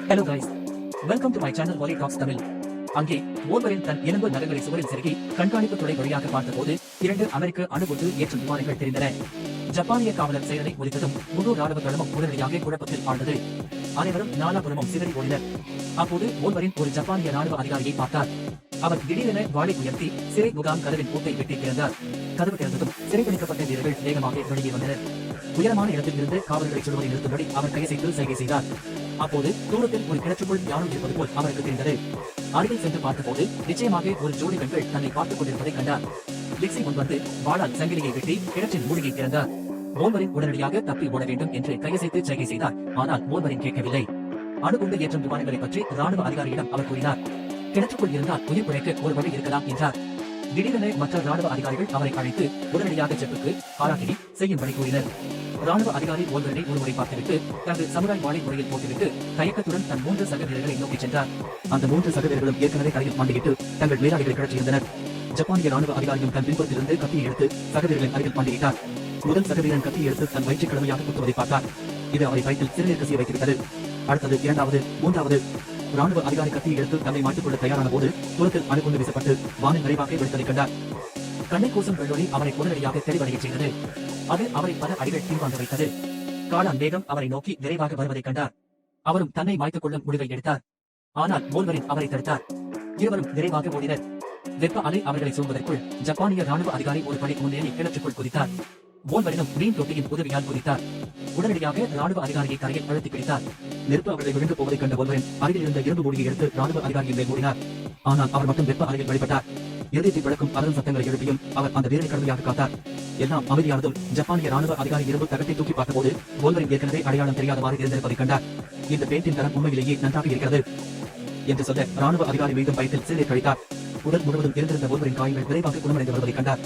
Hello guys, welcome to my channel Volley Talks Tamil. அங்கே ஓர்வரின் தன் எலும்பு நகங்களை சுவரில் செருகி கண்காணிப்பு துறை வழியாக பார்த்தபோது 2 அமெரிக்க அணுகுண்டு ஏற்றும் விமானங்கள் தெரிந்தன. ஜப்பானிய காவலர் செயலை முடித்ததும் முழு ராணுவ தளமும் உடனடியாக குழப்பத்தில் ஆழ்ந்தது. அனைவரும் நாலாபுரமும் சிதறி ஓடினர். அப்போது ஓர்வரின் ஒரு ஜப்பானிய ராணுவ அதிகாரியை பார்த்தார். அவர் திடீரென வாளை உயர்த்தி சிறை முகாம் கதவின் பூட்டை வெட்டி திறந்தார். கதவு திறந்ததும் சிறைப்பிடிக்கப்பட்ட வீரர்கள் வேகமாக வெளியே வந்தனர். உயரமான இடத்தில் இருந்து காவலர்களை சொல்வதை நிறுத்தும்படி அவர் கையசைத்து சைகை செய்தார். அப்போது தூரத்தில் ஒரு கிணற்றுக்குள் யாரும் இருப்பது போல் அவருக்கு தெரிந்தது. அருகில் சென்று பார்த்தபோது நிச்சயமாக ஒரு ஜோடி கண்கள் தன்னை பார்த்துக் கொண்டிருப்பதை கண்டார். லிக்ஸி முன்வந்து வாளால் சங்கிலியை வெட்டி கிணற்றின் மூழ்கி திறந்தார். ஓல்வரின் உடனடியாக தப்பி ஓட வேண்டும் என்று கையசைத்து சைகை செய்தார். ஆனால் ஓல்வரின் கேட்கவில்லை. அணுகுண்டு ஏற்றும் விமானங்களை பற்றி ராணுவ அதிகாரியிடம் அவர் கூறினார். கிணற்றுக்குள் இருந்தால் உயிர் பிழைக்க ஒரு வழி இருக்கலாம் என்றார். திடீரென மற்ற ராணுவ அதிகாரிகள் அவரை அழைத்து உடனடியாக செப்புக்கு பாராட்டி செய்யும்படி கூறினர். ராணுவ அதிகாரி ஓல்வரனை ஒருமுறை பார்த்துவிட்டு தனது சமுராய் வாளை முறையில் போட்டுவிட்டு தயக்கத்துடன் தன் 3 சக வீரர்களை நோக்கி சென்றார். அந்த 3 சக வீரர்களும் ஏற்கனவே கரையில் மாண்டிவிட்டு தங்கள் மேலாளிகளை கிளர்ச்சியிருந்தனர். ஜப்பானிய ராணுவ அதிகாரியும் தன் பின்புறத்திலிருந்து கத்தியை எடுத்து சக வீரர்களின் அருகில் மாண்டிவிட்டார். முதல் சக வீரன் கத்தியை எடுத்து தன் வயிற்று கிழமையாக குத்துவதை பார்த்தார். இது அவரை வயிற்றில் சிறுநீர் கசிய வைத்துவிட்டது. அடுத்தது 2வது 3வது ராணுவ அதிகாரி கத்தியை எடுத்து தன்னை மாற்றிக் கொள்ள தயாரான போது தூரத்தில் அணுகுண்டு வீசப்பட்டு வானில் விரைவாக வெடித்ததை கண்டார். கண்ணை கூசும் வெள்ளொளி அவரை உடனடியாக தெளிவடைய செய்தது. அது அவரை பல அடிகள் பின்வாங்க வைத்தது. காளான் வேகம் அவரை நோக்கி விரைவாக வருவதை கண்டார். அவரும் தன்னை மாய்த்துக் கொள்ளும் முடிவை எடுத்தார். ஆனால் ஓல்வரின் அவரை தடுத்தார். இருவரும் விரைவாக ஓடினர். வெப்ப அலை அவர்களை சூழ்வதற்குள் ஜப்பானிய ராணுவ அதிகாரி ஒரு படி முன்னேறி கிணற்றுக்குள் குதித்தார். ஓல்வரினும் மீன் தொட்டியின் உதவியால் குதித்தார். உடனடியாக ராணுவ அதிகாரியை கரையில் அழுத்தி பிடித்தார். நெருப்பு அவர்களை விழுந்து போவதைக் கண்ட ஓல்வரின் அருகில் இருந்த இரும்பு மூடியை எடுத்து ராணுவ அதிகாரியின் மேல் மூடினார். ஆனால் அவர் மட்டும் வெப்ப அலையில் வழிபட்டார். இருதயத்தை பிளக்கும் அலறும் சத்தங்களை எழுப்பியும் அவர் அந்த வீரரை கடுமையாக காத்தார். எல்லாம் அமைதியானதும் ஜப்பானிய ராணுவ அதிகாரி இரும்பு தகத்தை தூக்கி பார்த்தபோது ஓல்வரின் ஏற்கனவே அடையாளம் தெரியாதவாறு இருந்திருப்பதைக் கண்டார். இந்த பெயிண்டின் தரம் உண்மையிலேயே நன்றாக இருக்கிறது என்று சொல்ல ராணுவ அதிகாரி மீண்டும் பயத்தில் சிறையில் கழித்தார். உடல் முழுவதும் இருந்திருந்த ஓல்வரின் காயங்கள் விரைவாக குணமடைந்து வருவதைக் கண்டார்.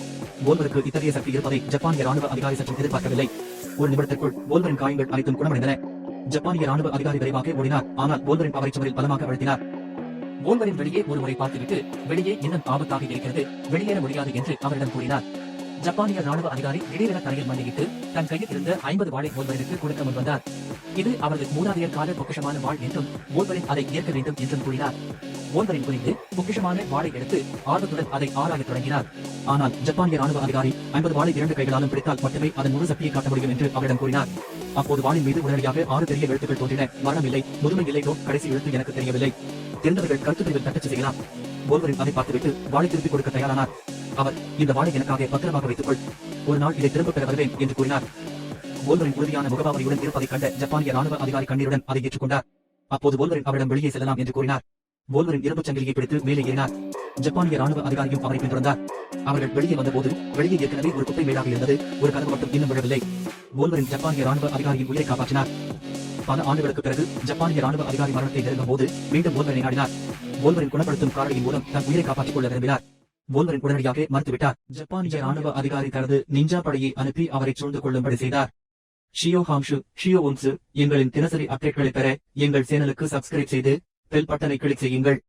ஓல்வருக்கு இத்தகைய சக்தி இருப்பதை ஜப்பானிய ராணுவ அதிகாரி சற்றும் எதிர்பார்க்கவில்லை. ஒரு நிமிடத்திற்குள் ஓல்வரின் காயங்கள் அனைத்தும் குணமடைந்தன. ஜப்பானிய ராணுவ அதிகாரி விரைவாக ஓடினார். ஆனால் ஓல்வரின் அவரை சுவரில் பலமாக அழுத்தினார். ஓல்வரின் வெளியே ஒருமுறை பார்த்துவிட்டு வெளியே இன்னும் ஆபத்தாக இருக்கிறது, வெளியேற முடியாது என்று அவரிடம் கூறினார். ஜப்பானிய ராணுவ அதிகாரி திடீரென தரையில் மண்டியிட்டு தன் கையில் இருந்த 50 வாளை ஓல்வரிற்கு கொடுக்க முன்வந்தார். இது அவரது மூதாதையர் கால பொக்கிஷமான வாள் என்றும் ஓல்வரின் அதை ஏற்க வேண்டும் என்றும் கூறினார். ஓல்வரின் புரிந்து பொக்கிஷமான வாளை எடுத்து ஆர்வத்துடன் அதை ஆராயத் தொடங்கினார். ஆனால் ஜப்பானிய ராணுவ அதிகாரி 50 வாளை 2 கைகளாலும் பிடித்தால் மட்டுமே அதன் முழு சக்தியை காட்ட முடியும் என்று அவரிடம் கூறினார். அப்போது வாளின் மீது உடனடியாக 6 பெரிய எழுத்துக்கள் தோன்றின. மரணம் இல்லை, முதுமை இல்லை, கடைசி எழுத்து எனக்கு தெரியவில்லை. தெரிந்தவர்கள் கருத்து பிரிவில் தட்டச்சு செய்யலாம். ஓல்வரின் அதை பார்த்துவிட்டு வாளை திருப்பிக் கொடுக்க தயாரானார். அவர் இந்த வாளை எனக்காக பத்திரமாக வைத்துக்கொள், ஒரு நாள் இதை திரும்ப பெற வருவேன் என்று கூறினார். ஓல்வரின் உறுதியான முகபாவனையுடன் இருப்பதைக் கண்ட ஜப்பானிய ராணுவ அதிகாரி கண்ணீருடன் அதை ஏற்றுக்கொண்டார். அப்போது ஓல்வரின் அவரிடம் வெளியே செல்லலாம் என்று கூறினார். ஓல்வரின் இரும்புச் சங்கிலியை பிடித்து மேலே ஏறினார். ஜப்பானிய ராணுவ அதிகாரியும் அவரை பின்தொடர்ந்தார். அவர்கள் வெளியே வந்தபோது வெளியே ஏற்கனவே ஒரு குப்பை மேடாக இருந்தது. ஒரு கதவு மட்டும் இன்னும் விழவில்லை. ஓல்வரின் ஜப்பானிய ராணுவ அதிகாரியின் உயிரை காப்பாற்றினார். பல ஆண்டுகளுக்கு பிறகு ஜப்பானிய ராணுவ அதிகாரி மரணத்தை நெருங்கும் போது மீண்டும் ஓல்வரினை நாடினார். ஓல்வரின் குணப்படுத்தும் காரணியின் மூலம் தன் உயிரை காப்பாற்றிக் கொள்ள விரும்பினார். ஓல்வரின் உடனடியாக மறுத்துவிட்டார். ஜப்பானிய ராணுவ அதிகாரி தனது நிஞ்சா படையை அனுப்பி அவரை சூழ்ந்து கொள்ளும்படி செய்தார். ஷியோ ஹாம்ஷு, ஷியோ ஒன்சு எங்களின் தினசரி அப்டேட்களை பெற எங்கள் சேனலுக்கு சப்ஸ்கிரைப் செய்து பெல் பட்டனை கிளிக் செய்யுங்கள்.